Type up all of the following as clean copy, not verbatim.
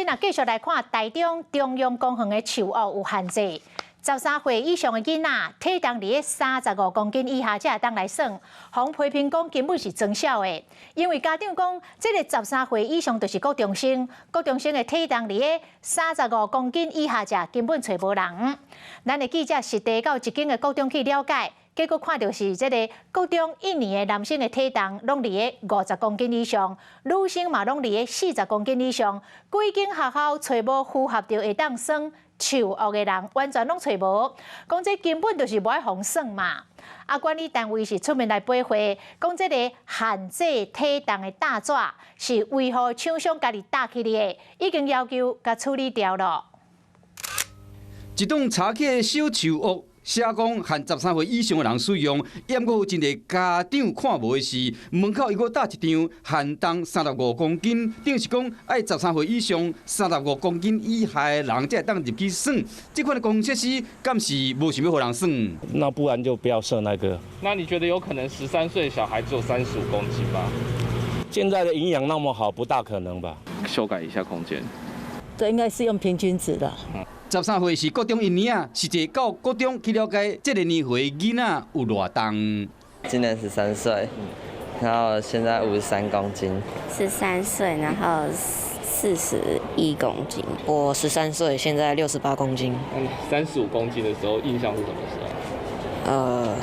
仔继续来看台中中央公园的树屋有限制。13岁以上的囡仔，体重伫35公斤以下才会当来算。洪批评讲根本是装笑的，因为家长讲，这个13岁以上就是国中生，国中生的体重伫35公斤以下才根本找无人。咱的记者实地到一间的国中去了解，结果看到是这个国中1年的男生的体重拢伫50公斤以上，女生嘛拢伫40公斤以上。几间学校找无符合着会当算树屋的人，完全拢找无，讲这根本就是无爱互算嘛。管理单位是出面来赔回，讲这个限制体重的大纸是违和厂商家己搭起的，已经要求甲处理掉了。一栋查起的小树屋。写讲限13岁以上的人使用，也过有真侪家长看无的是，门口伊阁搭一张限重35公斤，等是讲爱13岁以上、35公斤以下的人才会当入去算。这款的公设施，敢是无想要互人算？那不然就不要设那个。那你觉得有可能13岁小孩只有35公斤吗？现在的营养那么好，不大可能吧？修改一下空间。这应该是用平均值的。13岁是国中1年啊，是坐到国中去了解这个年岁的囡仔有偌重。今年13岁，然后现在53公斤。13岁，然后41公斤。我13岁，现在68公斤。35公斤的时候，印象是什么时候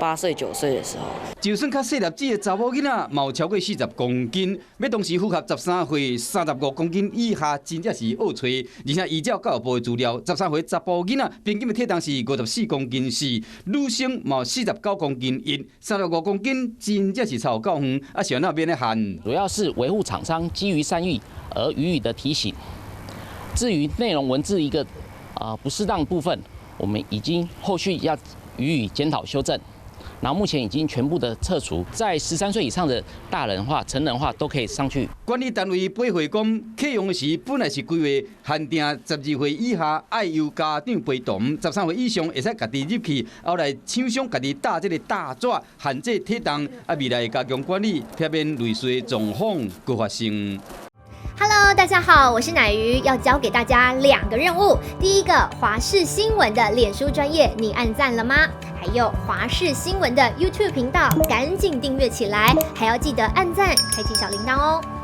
？8岁、9岁的时候。就算较细粒子的查某囡仔，嘛有超过40公斤，要同时符合13岁、35公斤以下，真正是恶找。而且依照教育部的资料，13岁查甫囡仔平均的体重是54公斤4，女生嘛49公斤1，35公斤真正是差有够远，是安怎变咧限？主要是维护厂商基于善意而予以的提醒。至于内容文字一个不适当部分，我们已经后续要予以检讨修正。然后目前已经全部的撤除，在13岁以上的大人化、成人化都可以上去。管理单位赔回讲，启用时本来是规划限定12岁以下爱由家长陪同，13岁以上会使家己入去，后来厂商家己搭这个大纸限制体重，未来加强管理，避免类似的状况搁发生。Hello， 大家好，我是乃瑜，要教给大家2个任务。第一个，华视新闻的脸书专页，你按赞了吗？还有华视新闻的 YouTube 频道，赶紧订阅起来，还要记得按赞，开启小铃铛哦。